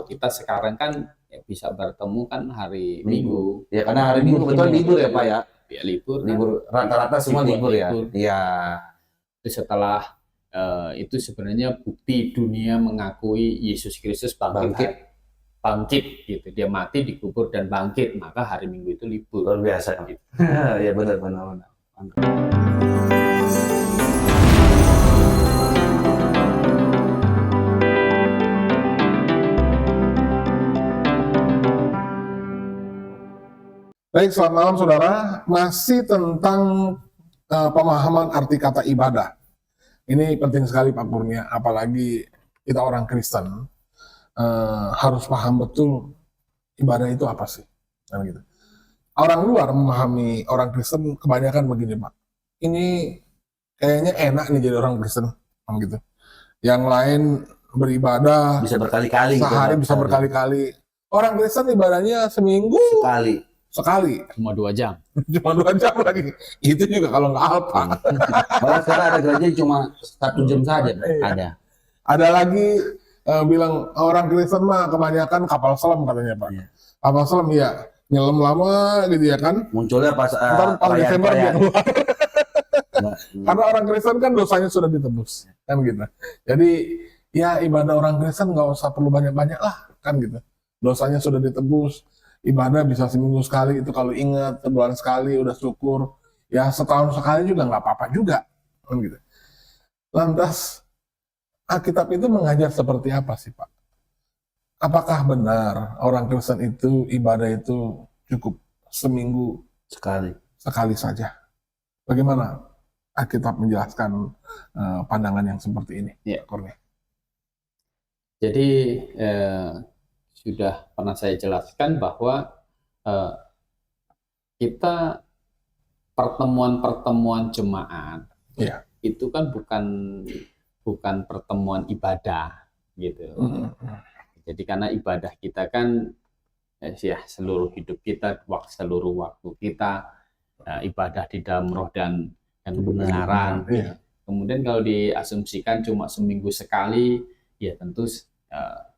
kita sekarang kan ya bisa bertemu kan hari Minggu. Ya karena hari Minggu betul libur ya Pak ya. Ya libur. Libur rata-rata semua libur ya. Iya. Setelah itu sebenarnya bukti dunia mengakui Yesus Kristus bangkit gitu. Dia mati, dikubur dan bangkit, maka hari Minggu itu libur. Luar biasa. Gitu. Ya benar. Baik, selamat malam saudara. Masih tentang pemahaman arti kata ibadah. Ini penting sekali Pak Kurnia, apalagi kita orang Kristen harus paham betul ibadah itu apa sih. Kan gitu. Orang luar memahami orang Kristen kebanyakan begini Pak. Ini kayaknya enak nih jadi orang Kristen, kan gitu. Yang lain beribadah bisa berkali-kali. Sehari bisa berkali-kali. Orang Kristen ibadahnya seminggu sekali. Cuma 2 jam. Cuma 2 jam lagi. Itu juga kalau nggak apa. Malah sekarang ada gereja cuma 1 jam saja. Ada lagi bilang orang Kristen mah kebanyakan kapal selam katanya Pak. Iya. Kapal selam ya nyelam lama gitu ya kan. Munculnya pas Desember dia keluar. Karena orang Kristen kan dosanya sudah ditebus kan gitu. Jadi ya ibadah orang Kristen nggak usah perlu banyak-banyak lah kan gitu. Dosanya sudah ditebus. Ibadah bisa seminggu sekali, itu kalau ingat, sebulan sekali udah syukur, ya setahun sekali juga nggak apa-apa juga, kan gitu. Lantas Alkitab itu mengajar seperti apa sih Pak? Apakah benar orang Kristen itu ibadah itu cukup seminggu sekali saja? Bagaimana Alkitab menjelaskan pandangan yang seperti ini? Ya. Jadi sudah pernah saya jelaskan bahwa kita pertemuan pertemuan jemaat itu kan bukan pertemuan ibadah gitu. Jadi karena ibadah kita kan ya seluruh hidup kita, seluruh waktu kita ibadah di dalam roh dan kebenaran. Kemudian kalau diasumsikan cuma seminggu sekali, ya tentu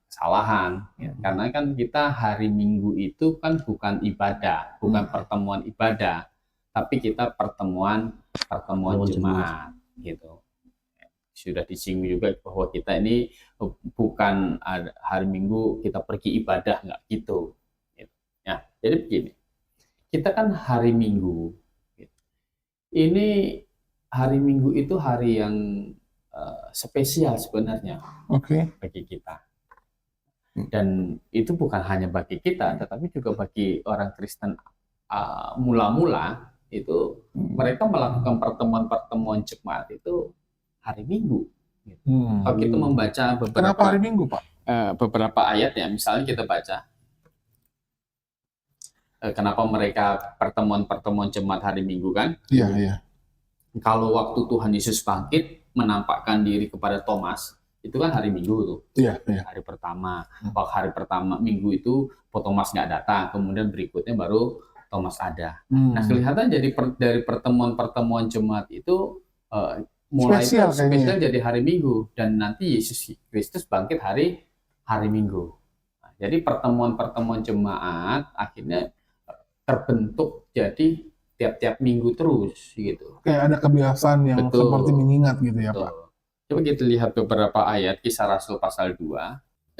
kesalahan ya. Karena kan kita hari Minggu itu kan bukan ibadah, bukan pertemuan ibadah, tapi kita pertemuan jemaat gitu. Sudah disinggung juga bahwa kita ini bukan hari Minggu kita pergi ibadah, nggak gitu. Ya, jadi begini, kita kan hari Minggu ini hari Minggu itu hari yang spesial sebenarnya bagi kita. Dan itu bukan hanya bagi kita, tetapi juga bagi orang Kristen mula-mula itu mereka melakukan pertemuan-pertemuan jemaat itu hari Minggu. Kalau kita membaca Kenapa hari Minggu Pak? Beberapa ayat ya, misalnya kita baca kenapa mereka pertemuan-pertemuan jemaat hari Minggu kan? Iya. Kalau waktu Tuhan Yesus bangkit menampakkan diri kepada Thomas, itu kan hari Minggu tuh. Iya. Hari pertama. Waktu hari pertama Minggu itu Thomas nggak datang, kemudian berikutnya baru Thomas ada. Nah, kelihatan dari pertemuan-pertemuan jemaat itu mulai spesial jadi hari Minggu, dan nanti Yesus Kristus bangkit hari Minggu. Nah, jadi pertemuan-pertemuan jemaat akhirnya terbentuk jadi tiap-tiap minggu terus gitu. Kayak ada kebiasaan yang seperti mengingat gitu ya Pak. Coba kita lihat beberapa ayat Kisah Rasul pasal 20,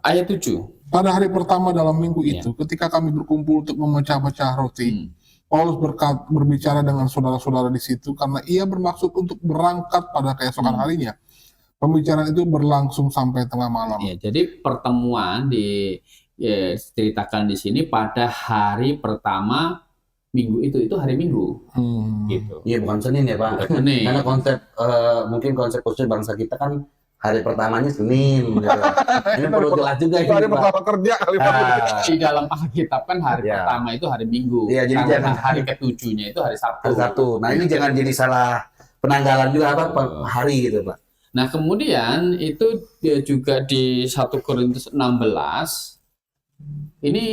ayat 7. Pada hari pertama dalam minggu itu, ketika kami berkumpul untuk memecah-pecah roti, Paulus berbicara dengan saudara-saudara di situ karena ia bermaksud untuk berangkat pada keesokan harinya. Pembicaraan itu berlangsung sampai tengah malam. Ya, jadi pertemuan diceritakan di sini pada hari pertama Minggu itu hari Minggu, gitu. Iya, bukan Senin ya Pak. Senin. Karena mungkin konsep khusus bangsa kita kan hari pertamanya Senin. Gitu. Ini perlu jelas juga ini. Hari pertama kerja kali Pak. Di dalam Alkitab kan hari pertama itu hari Minggu. Iya, jadi jangan hari ketujuhnya itu hari Sabtu. Nah ini jangan jadi salah penanggalan juga hari gitu Pak. Nah kemudian itu dia juga di 1 Korintus 16. Ini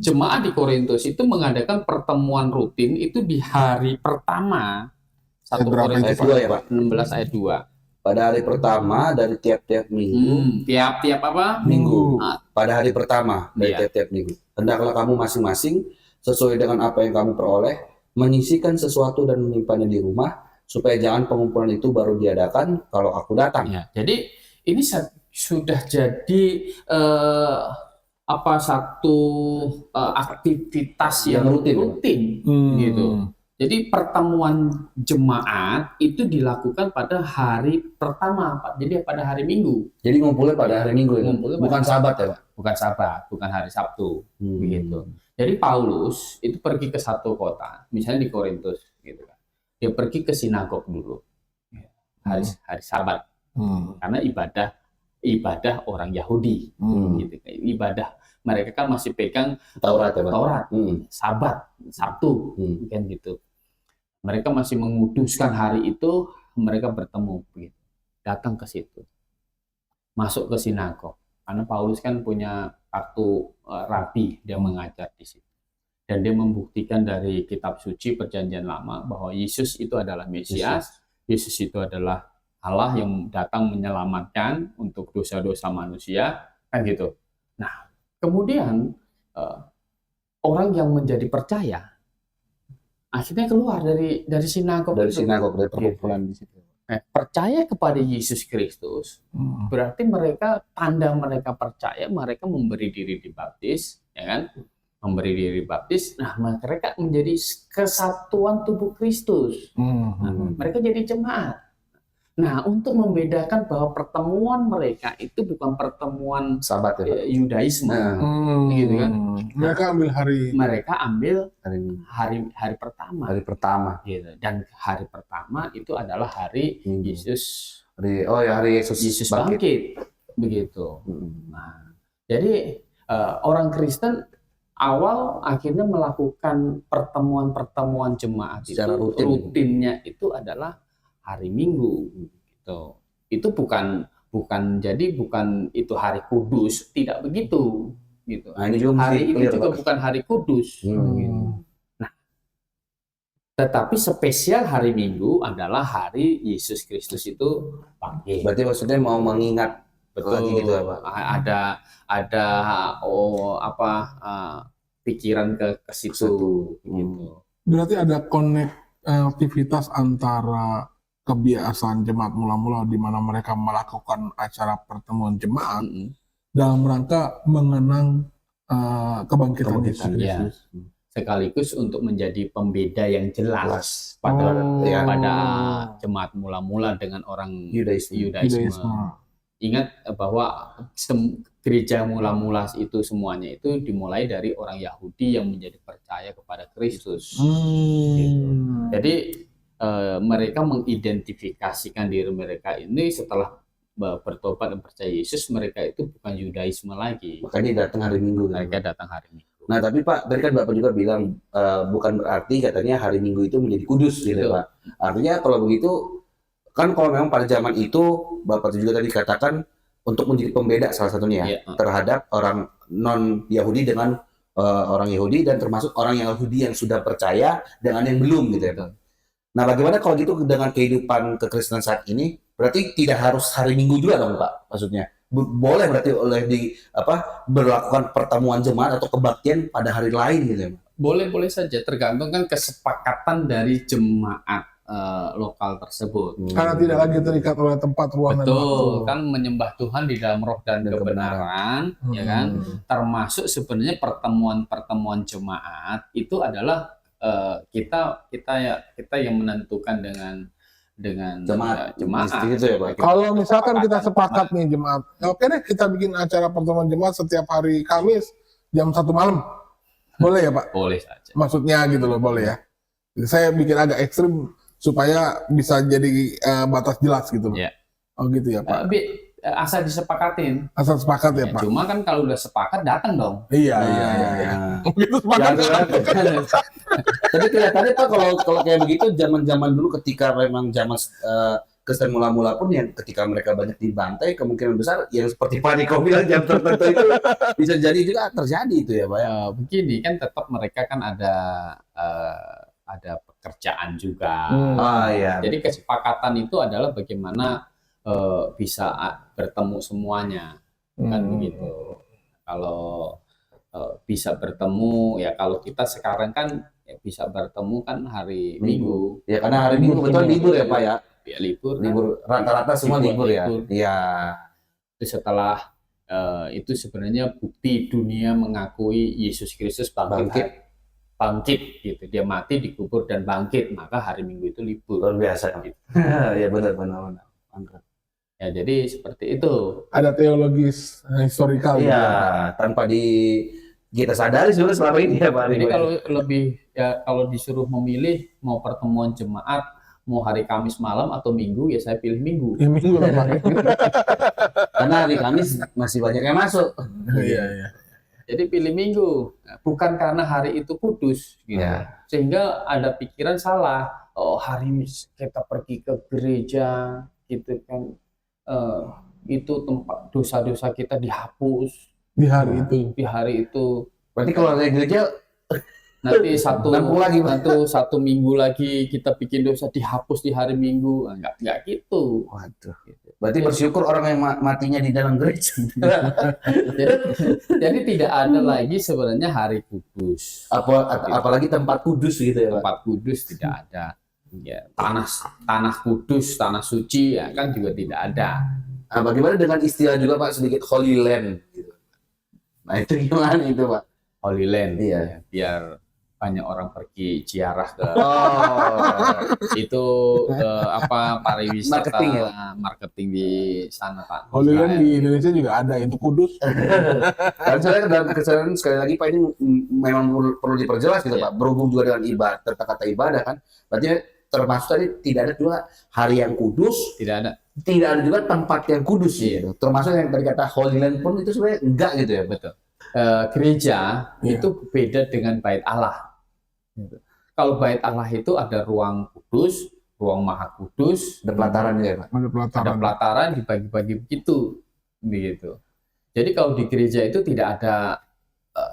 jemaat di Korintus itu mengadakan pertemuan rutin itu di hari pertama. 1 Korintus 16 ayat 2. pada hari pertama dari tiap-tiap minggu. Tiap-tiap apa? Minggu. Ah, Pada hari pertama dari Iya. tiap-tiap minggu. Hendaklah kamu masing-masing sesuai dengan apa yang kamu peroleh, menyisihkan sesuatu dan menyimpannya di rumah, supaya jangan pengumpulan itu baru diadakan kalau aku datang. Ya, jadi ini sudah jadi satu aktivitas yang Yang rutin, gitu. Jadi pertemuan jemaat itu dilakukan pada hari pertama, Pak. Jadi pada hari Minggu. Jadi ngumpulnya pada hari Minggu ya? Ngumpulnya Bukan pada- Sabat ya Pak? Bukan Sabat, bukan hari Sabtu, begitu. Jadi Paulus itu pergi ke satu kota, misalnya di Korintus, gitu kan. Dia pergi ke sinagog dulu, hari Sabat, karena ibadah orang Yahudi, gitu. Ibadah mereka kan masih pegang Taurat ya Pak? Taurat, Sabat, Sabtu, kan gitu. Mereka masih menguduskan hari itu, mereka bertemu, begitu. Datang ke situ, masuk ke sinagog. Karena Paulus kan punya kartu rabi, dia mengajar di situ. Dan dia membuktikan dari kitab suci Perjanjian Lama bahwa Yesus itu adalah Mesias, Yesus itu adalah Allah yang datang menyelamatkan untuk dosa-dosa manusia, kan gitu. Nah, kemudian orang yang menjadi percaya akhirnya keluar dari sinagog Dari itu. sinagog, dari perkumpulan di situ. Percaya kepada Yesus Kristus, berarti tanda mereka percaya, mereka memberi diri dibaptis, ya kan? Memberi diri dibaptis, nah mereka menjadi kesatuan tubuh Kristus. Nah, mereka jadi jemaat. Nah, untuk membedakan bahwa pertemuan mereka itu bukan pertemuan Sabat ya Pak? Yudaisme, gitu kan? Mereka ambil hari Mereka ambil Hari Minggu. hari pertama. Hari pertama. Gitu. Dan hari pertama itu adalah hari Minggu. Yesus Hari Yesus bangkit, begitu. Nah, jadi orang Kristen awal akhirnya melakukan pertemuan-pertemuan jemaat Secara itu rutin. rutinnya itu adalah hari Minggu, gitu. Itu bukan itu hari kudus, tidak begitu, gitu. Nah, ini juga Hari mesti itu clear, juga Pak. bukan hari kudus, gitu. Tetapi spesial hari Minggu adalah hari Yesus Kristus itu bangkit. Berarti maksudnya mau mengingat lagi gitu ya Pak? Ada pikiran ke situ, gitu. berarti ada konektivitas antara kebiasaan jemaat mula-mula di mana mereka melakukan acara pertemuan jemaat dalam rangka mengenang kebangkitan Yesus Ya. Kristus. Sekaligus untuk menjadi pembeda yang jelas pada jemaat mula-mula dengan orang Yudaisme. Ingat bahwa gereja mula-mula itu semuanya itu dimulai dari orang Yahudi yang menjadi percaya kepada Kristus. Gitu. Jadi mereka mengidentifikasikan diri mereka ini setelah bertobat dan percaya Yesus, mereka itu bukan Yudaisme lagi. Makanya datang hari Minggu. Mereka datang hari Minggu. Nah tapi Pak, tadi kan Bapak juga bilang bukan berarti katanya hari Minggu itu menjadi kudus gitu Pak. Artinya kalau begitu kan kalau memang pada zaman itu Bapak juga tadi katakan untuk menjadi pembeda salah satunya terhadap orang non Yahudi dengan orang Yahudi dan termasuk orang Yahudi yang sudah percaya dengan yang belum gitu ya Pak. Nah bagaimana kalau gitu dengan kehidupan kekristenan saat ini? Berarti tidak harus hari Minggu juga dong Pak maksudnya? Boleh berarti berlakukan pertemuan jemaat atau kebaktian pada hari lain gitu ya Pak? Boleh saja, tergantung kan kesepakatan dari jemaat lokal tersebut. Karena tidak lagi terikat oleh tempat, ruang, dan waktu. Betul, kan menyembah Tuhan di dalam roh dan kebenaran, ya kan? Termasuk sebenarnya pertemuan jemaat itu adalah kita yang menentukan dengan jemaat. Gitu ya Pak. Kalau misalkan kita sepakat nih jemaat, oke deh kita bikin acara pertemuan jemaat setiap hari Kamis jam 1 malam, boleh ya Pak? Boleh saja. Maksudnya gitu loh, boleh ya. Saya bikin agak ekstrim supaya bisa jadi batas jelas gitu loh. Ya. Oh gitu ya Pak. Asal disepakatin. Asal sepakat ya Pak. Cuma kan kalau udah sepakat datang dong. Iya. Gitu sepakat. Tapi kelihatannya Pak kalau kayak begitu zaman dulu ketika memang zaman Kristen mula-mula pun yang ketika mereka banyak dibantai kemungkinan besar yang seperti Pak Niko bilang jam tertentu itu bisa jadi juga terjadi itu ya Pak ya. Begini kan tetap mereka kan ada pekerjaan juga. Iya. Jadi kesepakatan itu adalah bagaimana bisa bertemu semuanya, kan begitu. Kalau bisa bertemu ya, kalau kita sekarang kan ya bisa bertemu kan hari Minggu. Ya karena hari Minggu betul libur ya Pak ya. Ya libur. Libur rata-rata semua libur ya. Iya. Itu setelah itu sebenarnya bukti dunia mengakui Yesus Kristus bangkit gitu. Dia mati, dikubur dan bangkit, maka hari Minggu itu libur. Luar biasa. Gitu. Ya benar. Ya jadi seperti itu. Ada teologis historikal. Iya, tanpa kita sadari sebenarnya selama ini ya Pak. Jadi kalau kalau disuruh memilih mau pertemuan jemaat, mau hari Kamis malam atau Minggu, ya saya pilih Minggu. Ya, Minggu lah Pak. Karena hari Kamis masih banyak yang masuk. Iya. Jadi pilih Minggu, bukan karena hari itu kudus, gitu. Ya. Sehingga ada pikiran salah. Oh, hari kita pergi ke gereja, gitu kan, itu tempat dosa-dosa kita dihapus Di hari itu. Berarti kalau dari gereja nanti satu minggu lagi, minggu lagi kita bikin dosa dihapus di hari Minggu, enggak gitu. Waduh. Berarti bersyukur orang yang matinya di dalam gereja. jadi tidak ada lagi sebenarnya hari kudus. Apalagi tempat kudus gitu ya Pak. Tempat kudus tidak ada. Ya, tanah kudus, tanah suci ya kan juga tidak ada. Nah, bagaimana dengan istilah juga Pak sedikit Holy Land gitu. Nah, itu gimana itu Pak? Holy Land. Iya. Ya, biar banyak orang pergi ziarah ke itu pariwisata, marketing di sana Pak. Holy Land di Indonesia juga ada, itu kudus. Dan saya dalam kesadaran sekali lagi Pak, ini memang perlu diperjelas gitu Pak. Berhubung juga dengan ibadah, kata ibadah kan. Berarti termasuk tadi tidak ada juga hari yang kudus, tidak ada juga tempat yang kudus gitu. Termasuk yang tadi kata Holy Land pun itu sebenarnya enggak gitu ya. Betul. Gereja itu beda dengan bait Allah. Kalau bait Allah itu ada ruang kudus, ruang maha kudus, ada pelataran ya Pak. Ada pelataran dibagi-bagi begitu. Jadi kalau di gereja itu tidak ada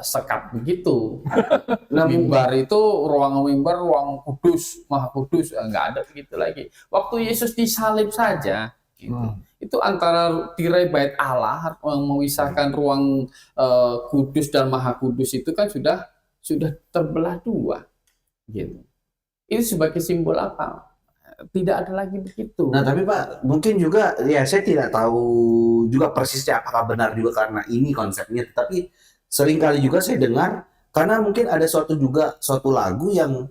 sekat begitu. Nah, mimbar itu ruang mimbar, ruang kudus, maha kudus, enggak ada begitu lagi. Waktu Yesus disalib saja, itu antara tirai bait Allah yang memisahkan ruang kudus dan maha kudus itu kan sudah terbelah dua, gitu. Ini sebagai simbol apa? Tidak ada lagi begitu. Nah tapi Pak, mungkin juga ya saya tidak tahu juga persisnya apakah benar juga karena ini konsepnya, tapi seringkali juga saya dengar karena mungkin ada suatu lagu yang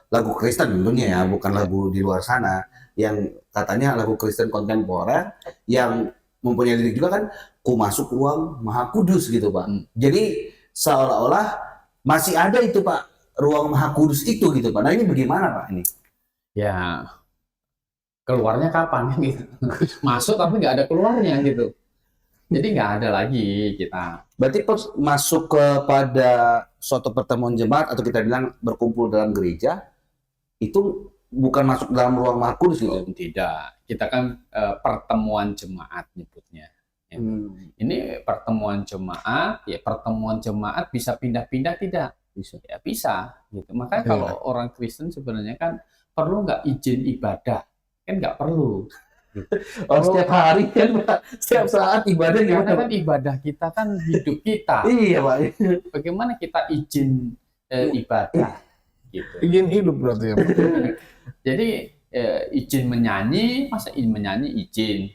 lagu Kristen tentunya ya, bukan lagu di luar sana, yang katanya lagu Kristen kontemporer yang mempunyai lirik juga kan, ku masuk ruang maha kudus gitu Pak. Jadi seolah-olah masih ada itu Pak, ruang maha kudus itu gitu Pak. Nah ini bagaimana Pak ini? Ya keluarnya kapan gitu? Masuk tapi nggak ada keluarnya gitu. Jadi nggak ada lagi kita. Berarti masuk kepada suatu pertemuan jemaat atau kita bilang berkumpul dalam gereja itu bukan masuk dalam ruang maha kudus gitu? Tidak. Kita kan pertemuan jemaat nyebutnya. Ya. Ini pertemuan jemaat. Ya pertemuan jemaat bisa pindah-pindah tidak? Bisa. Ya bisa. Gitu. Makanya kalau orang Kristen sebenarnya kan perlu nggak izin ibadah? Kan nggak perlu. Setiap hari kan Pak, setiap saat ibadah gimana? Karena kan ibadah kita kan hidup kita. Iya Pak. Bagaimana kita izin ibadah? Gitu. Izin hidup berarti ya Pak. Jadi izin menyanyi, masa menyanyi izin?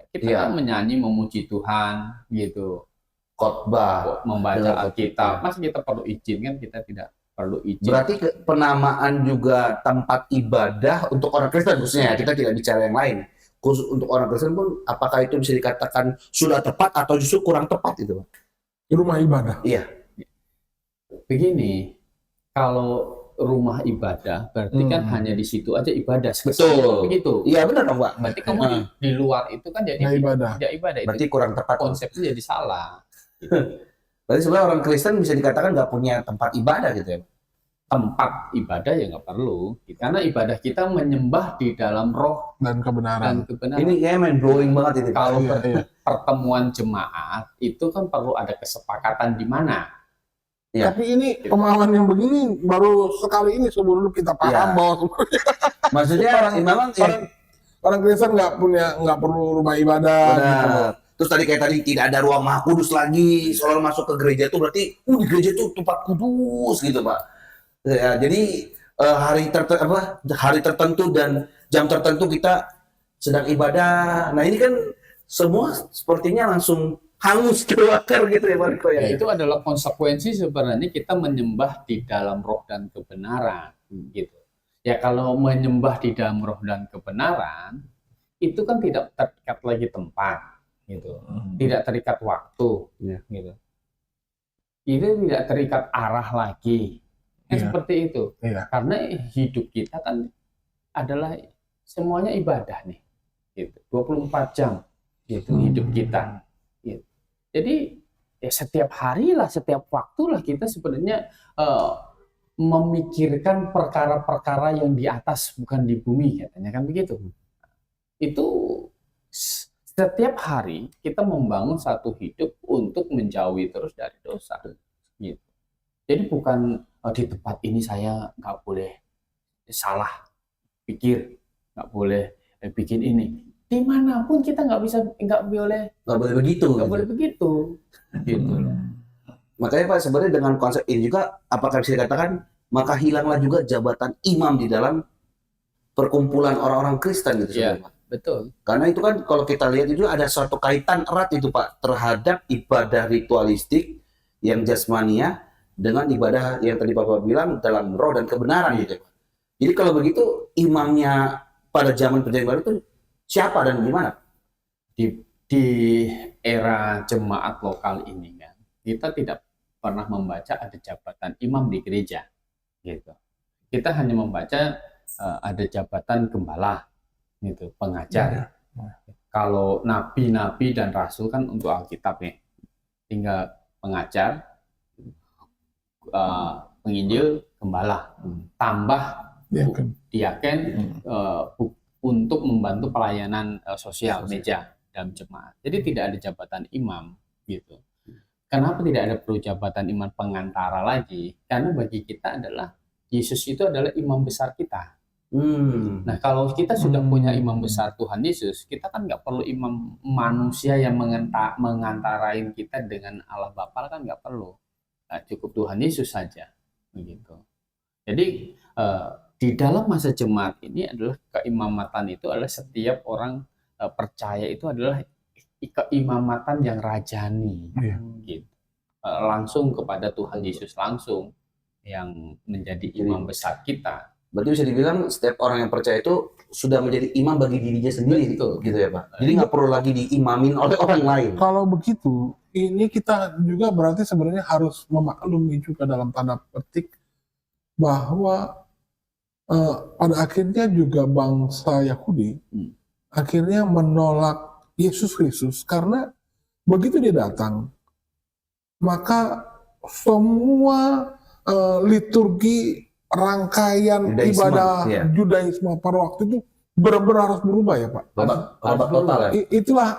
Kita kan menyanyi memuji Tuhan gitu. Khotbah, membaca Alkitab, masa kita perlu izin? Kan kita tidak perlu izin. Berarti penamaan juga tempat ibadah untuk orang Kristen khususnya, kita tidak bicara yang lain. Khusus untuk orang Kristen pun, apakah itu bisa dikatakan sudah tepat atau justru kurang tepat itu? Rumah ibadah. Iya. Begini, kalau rumah ibadah berarti kan hanya di situ aja ibadah. Betul. Begitu. Iya benar dong Pak. Berarti kamu di luar itu kan jadi tidak ibadah. Berarti kurang tepat. Konsepnya jadi salah. Gitu. Berarti sebenarnya orang Kristen bisa dikatakan nggak punya tempat ibadah gitu ya? Tempat ibadah ya nggak perlu, karena ibadah kita menyembah di dalam roh dan kebenaran. Ini kayak main blowing banget ini. Kalau pertemuan jemaat itu kan perlu ada kesepakatan di mana. Ya. Tapi ini pemahaman yang begini baru sekali ini sebelum kita paham bahwa maksudnya memang orang Kristen nggak perlu rumah ibadah. Gitu. Terus kayak tadi tidak ada ruang maha kudus lagi. Soal masuk ke gereja itu berarti, di gereja itu tempat kudus gitu Pak. Ya, jadi hari tertentu dan jam tertentu kita sedang ibadah. Nah ini kan semua sepertinya langsung hangus terbakar gitu ya Pak Riko ya. Itu adalah konsekuensi sebenarnya kita menyembah di dalam roh dan kebenaran gitu. Ya kalau menyembah di dalam roh dan kebenaran itu kan tidak terikat lagi tempat gitu. Tidak terikat waktu gitu. Itu tidak terikat arah lagi. Seperti itu. Karena hidup kita kan adalah semuanya ibadah nih. Gitu. 24 jam gitu hidup kita. Gitu. Jadi ya setiap hari lah, setiap waktu lah kita sebenarnya memikirkan perkara-perkara yang di atas bukan di bumi, katanya kan begitu. Itu setiap hari kita membangun satu hidup untuk menjauhi terus dari dosa. Gitu. Jadi bukan di tempat ini saya nggak boleh salah pikir, nggak boleh bikin ini. Dimanapun kita nggak boleh begitu gitu. Makanya Pak sebenarnya dengan konsep ini juga apakah bisa dikatakan maka hilanglah juga jabatan imam di dalam perkumpulan orang-orang Kristen gitu ya, betul. Karena itu kan kalau kita lihat itu ada suatu kaitan erat itu Pak terhadap ibadah ritualistik yang jasmania dengan ibadah yang tadi Bapak bilang dalam roh dan kebenaran gitu Pak. Jadi kalau begitu imamnya pada zaman perjanjian baru itu siapa dan gimana? Di era jemaat lokal ini kan, kita tidak pernah membaca ada jabatan imam di gereja, gitu. Kita hanya membaca ada jabatan gembala, gitu, pengajar. Kalau nabi-nabi dan rasul kan untuk Alkitab nih, tinggal pengajar, penginjil, gembala, tambah diaken untuk membantu pelayanan sosial meja dalam jemaat. Jadi tidak ada jabatan imam gitu. Kenapa tidak ada perlu jabatan imam pengantara lagi? Karena bagi kita adalah Yesus itu adalah imam besar kita. Nah kalau kita sudah punya imam besar Tuhan Yesus, kita kan nggak perlu imam manusia yang mengantarain kita dengan Allah Bapa, kan nggak perlu. Nah, cukup Tuhan Yesus saja begitu. Jadi di dalam masa jemaat ini adalah keimamatan itu adalah setiap orang percaya itu adalah keimamatan yang rajani, gitu. Langsung kepada Tuhan Yesus langsung yang menjadi imam besar kita. Berarti bisa dibilang setiap orang yang percaya itu sudah menjadi imam bagi dirinya sendiri, gitu ya Pak. Jadi nggak perlu lagi diimamin oleh orang lain. Kalau begitu, ini kita juga berarti sebenarnya harus memaklumi juga dalam tanda petik bahwa pada akhirnya juga bangsa Yahudi akhirnya menolak Yesus Kristus karena begitu dia datang maka semua liturgi rangkaian ibadah Judaisme pada waktu itu benar-benar harus berubah ya Pak. Itulah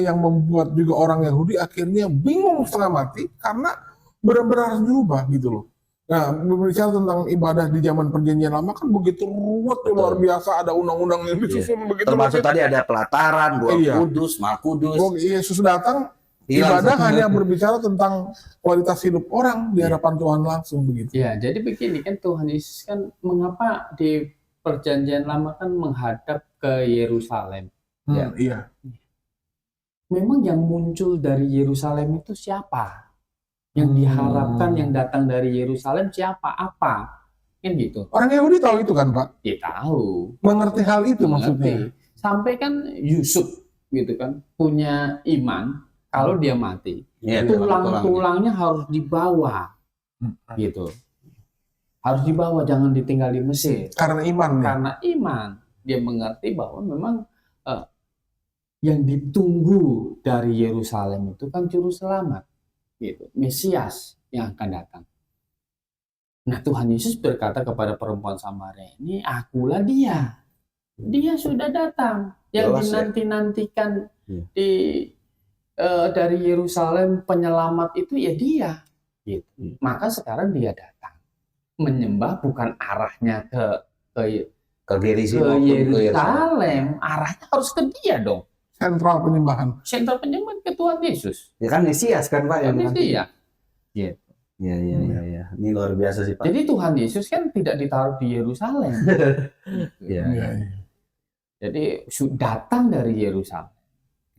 yang membuat juga orang Yahudi akhirnya bingung setengah mati karena benar-benar harus berubah gitu loh. Nah, berbicara tentang ibadah di zaman perjanjian lama kan begitu ruwet, luar biasa, ada undang-undang yang disusun begitu. Termasuk tadi ada pelataran, Roh Kudus, Maha Kudus. Yesus datang, ibadah hanya berbicara tentang kualitas hidup orang di hadapan Tuhan langsung begitu. Ya, jadi begini kan Tuhan Yesus kan mengapa di perjanjian lama kan menghadap ke Yerusalem. Iya. Memang yang muncul dari Yerusalem itu siapa? Yang diharapkan yang datang dari Yerusalem siapa? Apa? Kan gitu. Orang Yahudi tahu itu kan Pak? Ya tahu. Mengerti hal itu maksudnya. Sampai kan Yusuf gitu kan punya iman kalau dia mati tulang-tulangnya harus dibawa gitu. Harus dibawa, jangan ditinggal di Mesir. Karena iman. Karena iman. Dia mengerti bahwa memang yang ditunggu dari Yerusalem itu kan juru selamat. Gitu, Mesias yang akan datang. Nah Tuhan Yesus berkata kepada perempuan Samaria ini, akulah dia. Dia sudah datang. Yang dinanti-nantikan dari Yerusalem penyelamat itu ya dia. Gitu. Maka sekarang dia datang. Menyembah bukan arahnya ke ke Gerizim ke maupun ke Yerusalem. Yerusalem, arahnya harus ke dia dong. Sentral penyembahan. Sentral penyembahan ke Tuhan Yesus. Ya kan Mesias kan Pak yang Kan nanti. dia. Gitu. Iya. Ini luar biasa sih Pak. Jadi Tuhan Yesus kan tidak ditaruh di Yerusalem. Iya. Iya. Jadi datang dari Yerusalem,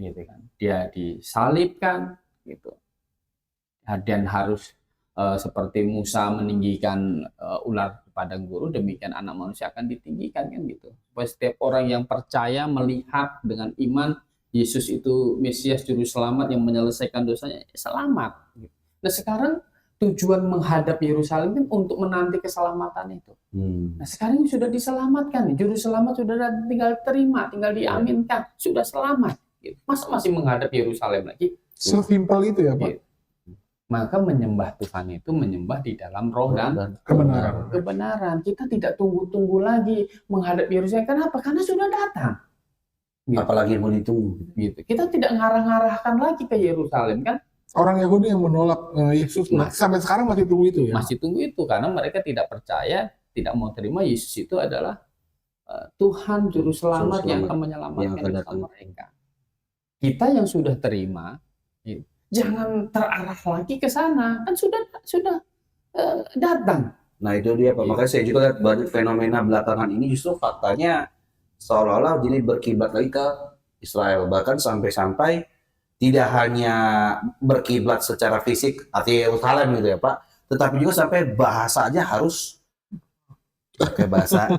gitu kan. Dia disalibkan, gitu. Dan harus seperti Musa meninggikan ular di padang gurun, demikian Anak Manusia akan ditinggikan kan gitu. Supaya setiap orang yang percaya melihat dengan iman Yesus itu Mesias Juru Selamat yang menyelesaikan dosanya, selamat. Gitu. Nah sekarang tujuan menghadap Yerusalem kan untuk menanti keselamatan itu. Nah sekarang sudah diselamatkan, Juru Selamat sudah tinggal terima, tinggal diaminkan, sudah selamat. Gitu. Masa masih menghadap Yerusalem lagi? Sesimpel itu ya Pak. Gitu. Maka menyembah Tuhan itu menyembah di dalam roh dan kebenaran. Kita tidak tunggu-tunggu lagi menghadap Yerusalem. Kenapa? Karena sudah datang. Gitu. Apalagi mau ditunggu. Gitu. Kita tidak ngarah-ngarahkan lagi ke Yerusalem kan? Orang Yahudi yang menolak Yesus sampai sekarang masih tunggu itu ya. Masih tunggu itu karena mereka tidak percaya, tidak mau terima Yesus itu adalah Tuhan Juru Selamat yang akan menyelamatkan mereka. Kita yang sudah terima, gitu, jangan terarah lagi ke sana, kan sudah datang. Nah itu dia Pak, makanya saya juga lihat banyak fenomena belakangan ini justru faktanya seolah-olah jadi berkiblat lagi ke Israel, bahkan sampai-sampai tidak hanya berkiblat secara fisik arti Yerusalem gitu ya Pak, tetapi juga sampai bahasanya harus pakai bahasa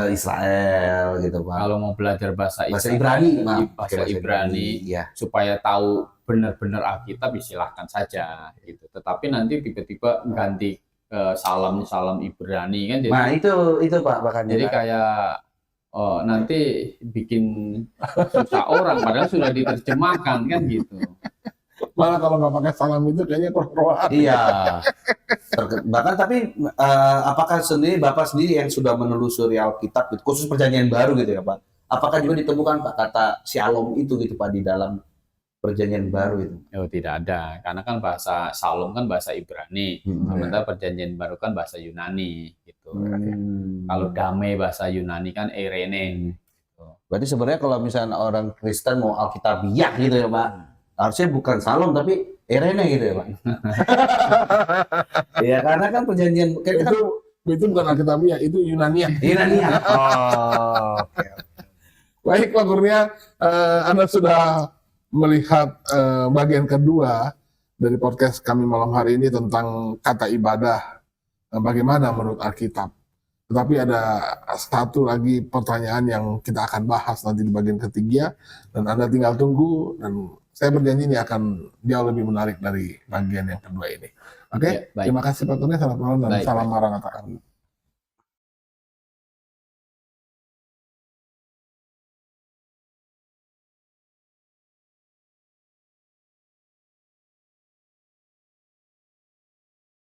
Israel gitu Pak. Kalau mau belajar bahasa Ibrani, bahasa Ibrani, ya. supaya tahu benar-benar Alkitab, silahkan saja gitu. Tetapi nanti tiba-tiba ganti salam Ibrani kan, jadi, nah itu Pak makanya. Jadi kayak nanti bikin susah orang padahal sudah diterjemahkan kan gitu. Malah kalau nggak pakai salam itu kayaknya kurang. Iya. Bahkan tapi apakah Bapak sendiri yang sudah menelusuri Alkitab khusus Perjanjian Baru gitu ya Pak? Apakah juga ditemukan Pak kata Shalom itu gitu Pak di dalam Perjanjian Baru itu? Oh tidak ada, karena kan bahasa Shalom kan bahasa Ibrani, sementara Perjanjian Baru kan bahasa Yunani gitu. Kalau damai bahasa Yunani kan Eirene. Gitu. Berarti sebenarnya kalau misalnya orang Kristen mau Alkitabiah gitu ya Pak, harusnya bukan Shalom tapi Eirene gitu ya Pak. Iya karena kan perjanjian itu bukan Alkitabiah, itu Yunania. Yunania. Oh, okay. Baik Pak Kurnia, Anda sudah melihat bagian kedua dari podcast kami malam hari ini tentang kata ibadah, bagaimana menurut Alkitab. Tetapi ada satu lagi pertanyaan yang kita akan bahas nanti di bagian ketiga, dan Anda tinggal tunggu, dan saya berjanji ini akan jauh lebih menarik dari bagian yang kedua ini. Oke, Ya, terima kasih Pak Kurnia, selamat malam dan salam Maranatha.